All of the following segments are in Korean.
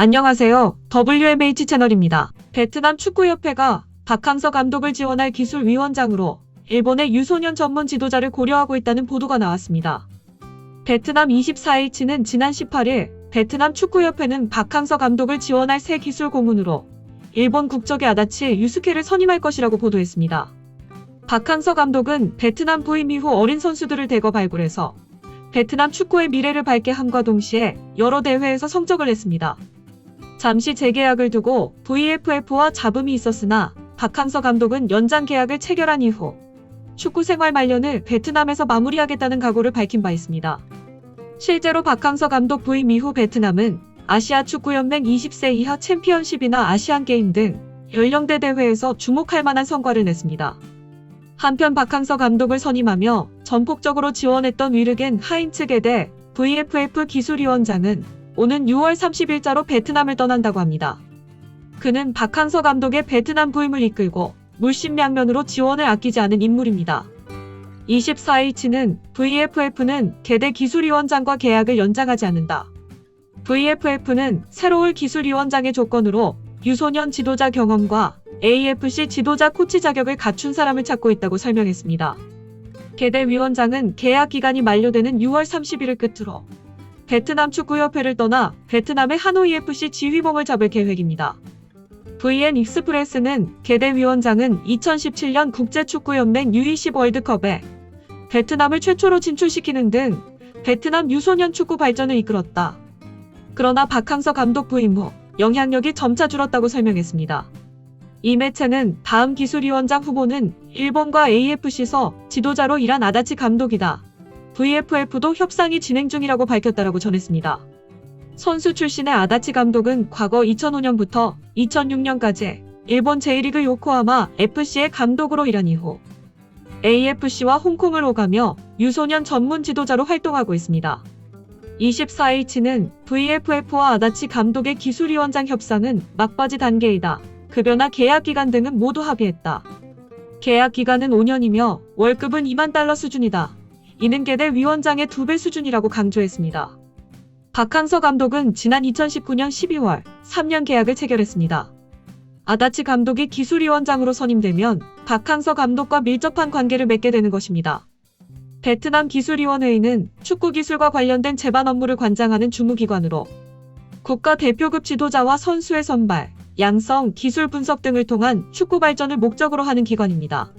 안녕하세요. WMH 채널입니다. 베트남 축구협회가 박항서 감독을 지원할 기술위원장으로 일본의 유소년 전문 지도자를 고려하고 있다는 보도가 나왔습니다. 베트남 24H는 지난 18일 베트남 축구협회는 박항서 감독을 지원할 새 기술 고문으로 일본 국적의 아다치 유스케를 선임할 것이라고 보도했습니다. 박항서 감독은 베트남 부임 이후 어린 선수들을 대거 발굴해서 베트남 축구의 미래를 밝게 함과 동시에 여러 대회에서 성적을 냈습니다. 잠시 재계약을 두고 VFF와 잡음이 있었으나 박항서 감독은 연장 계약을 체결한 이후 축구 생활 말년을 베트남에서 마무리하겠다는 각오를 밝힌 바 있습니다. 실제로 박항서 감독 부임 이후 베트남은 아시아 축구연맹 20세 이하 챔피언십이나 아시안게임 등 연령대 대회에서 주목할 만한 성과를 냈습니다. 한편 박항서 감독을 선임하며 전폭적으로 지원했던 위르겐 하인츠 게데 VFF 기술위원장은 오는 6월 30일자로 베트남을 떠난다고 합니다. 그는 박항서 감독의 베트남 부임을 이끌고 물심양면으로 지원을 아끼지 않은 인물입니다. 24H는 VFF는 게데 기술위원장과 계약을 연장하지 않는다. VFF는 새로운 기술위원장의 조건으로 유소년 지도자 경험과 AFC 지도자 코치 자격을 갖춘 사람을 찾고 있다고 설명했습니다. 게데 위원장은 계약 기간이 만료되는 6월 30일을 끝으로 베트남 축구협회를 떠나 베트남의 하노이 FC 지휘봉을 잡을 계획입니다. VN 익스프레스는 게데 위원장은 2017년 국제축구연맹 U20 월드컵에 베트남을 최초로 진출시키는 등 베트남 유소년 축구 발전을 이끌었다. 그러나 박항서 감독 부임 후 영향력이 점차 줄었다고 설명했습니다. 이 매체는 다음 기술위원장 후보는 일본과 AFC에서 지도자로 일한 아다치 감독이다. VFF도 협상이 진행 중이라고 밝혔다라고 전했습니다. 선수 출신의 아다치 감독은 과거 2005년부터 2006년까지 일본 제1리그 요코하마 FC의 감독으로 일한 이후 AFC와 홍콩을 오가며 유소년 전문 지도자로 활동하고 있습니다. 24H는 VFF와 아다치 감독의 기술위원장 협상은 막바지 단계이다. 급여나 계약 기간 등은 모두 합의했다. 계약 기간은 5년이며 월급은 $20,000 수준이다. 이는 게데 위원장의 2배 수준이라고 강조했습니다. 박항서 감독은 지난 2019년 12월 3년 계약을 체결했습니다. 아다치 감독이 기술위원장으로 선임되면 박항서 감독과 밀접한 관계를 맺게 되는 것입니다. 베트남 기술위원회의는 축구 기술과 관련된 제반 업무를 관장하는 주무기관으로 국가대표급 지도자와 선수의 선발, 양성, 기술 분석 등을 통한 축구 발전을 목적으로 하는 기관입니다.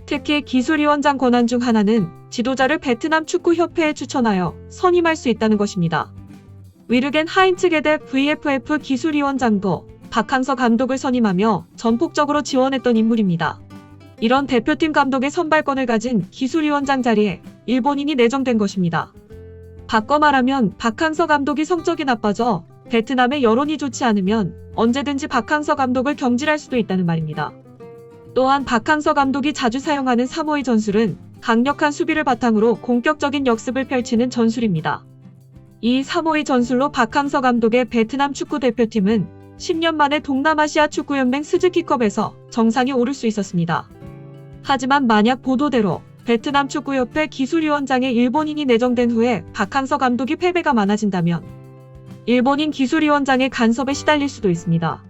특히 기술위원장 권한 중 하나는 지도자를 베트남 축구협회에 추천하여 선임할 수 있다는 것입니다. 위르겐 하인츠 게데 VFF 기술위원장도 박항서 감독을 선임하며 전폭적으로 지원했던 인물입니다. 이런 대표팀 감독의 선발권을 가진 기술위원장 자리에 일본인이 내정된 것입니다. 바꿔 말하면 박항서 감독이 성적이 나빠져 베트남의 여론이 좋지 않으면 언제든지 박항서 감독을 경질할 수도 있다는 말입니다. 또한 박항서 감독이 자주 사용하는 3호의 전술은 강력한 수비를 바탕으로 공격적인 역습을 펼치는 전술입니다. 이 3호의 전술로 박항서 감독의 베트남 축구대표팀은 10년 만에 동남아시아 축구연맹 스즈키컵에서 정상에 오를 수 있었습니다. 하지만 만약 보도대로 베트남 축구협회 기술위원장에 일본인이 내정된 후에 박항서 감독이 패배가 많아진다면 일본인 기술위원장의 간섭에 시달릴 수도 있습니다.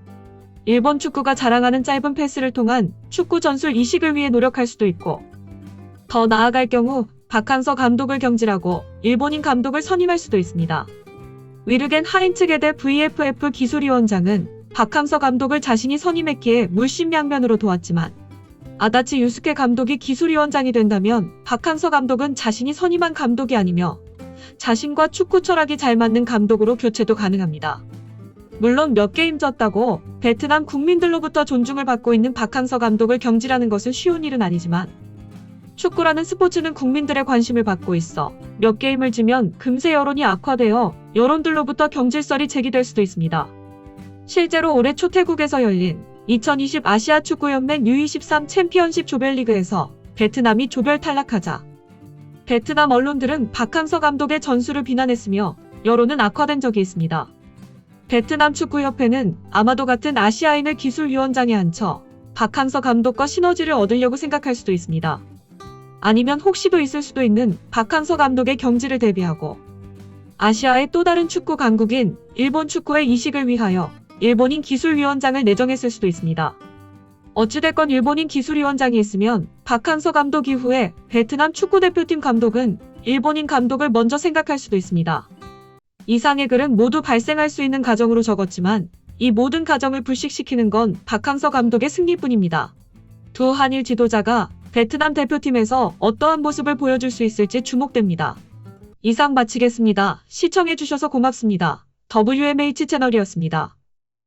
일본 축구가 자랑하는 짧은 패스를 통한 축구 전술 이식을 위해 노력할 수도 있고, 더 나아갈 경우 박항서 감독을 경질하고 일본인 감독을 선임할 수도 있습니다. 위르겐 하인츠 게데 VFF 기술위원장은 박항서 감독을 자신이 선임했기에 물심양면으로 도왔지만 아다치 유스케 감독이 기술위원장이 된다면 박항서 감독은 자신이 선임한 감독이 아니며 자신과 축구 철학이 잘 맞는 감독으로 교체도 가능합니다. 물론 몇 게임 졌다고 베트남 국민들로부터 존중을 받고 있는 박항서 감독을 경질하는 것은 쉬운 일은 아니지만 축구라는 스포츠는 국민들의 관심을 받고 있어 몇 게임을 지면 금세 여론이 악화되어 여론들로부터 경질설이 제기될 수도 있습니다. 실제로 올해 초 태국에서 열린 2020 아시아 축구연맹 U23 챔피언십 조별리그에서 베트남이 조별 탈락하자 베트남 언론들은 박항서 감독의 전술을 비난했으며 여론은 악화된 적이 있습니다. 베트남 축구협회는 아마도 같은 아시아인을 기술위원장에 앉혀 박항서 감독과 시너지를 얻으려고 생각할 수도 있습니다. 아니면 혹시도 있을 수도 있는 박항서 감독의 경질을 대비하고 아시아의 또 다른 축구 강국인 일본 축구의 이식을 위하여 일본인 기술위원장을 내정했을 수도 있습니다. 어찌됐건 일본인 기술위원장이 있으면 박항서 감독 이후에 베트남 축구대표팀 감독은 일본인 감독을 먼저 생각할 수도 있습니다. 이상의 글은 모두 발생할 수 있는 가정으로 적었지만 이 모든 가정을 불식시키는 건 박항서 감독의 승리뿐입니다. 두 한일 지도자가 베트남 대표팀에서 어떠한 모습을 보여줄 수 있을지 주목됩니다. 이상 마치겠습니다. 시청해주셔서 고맙습니다. WMH 채널이었습니다.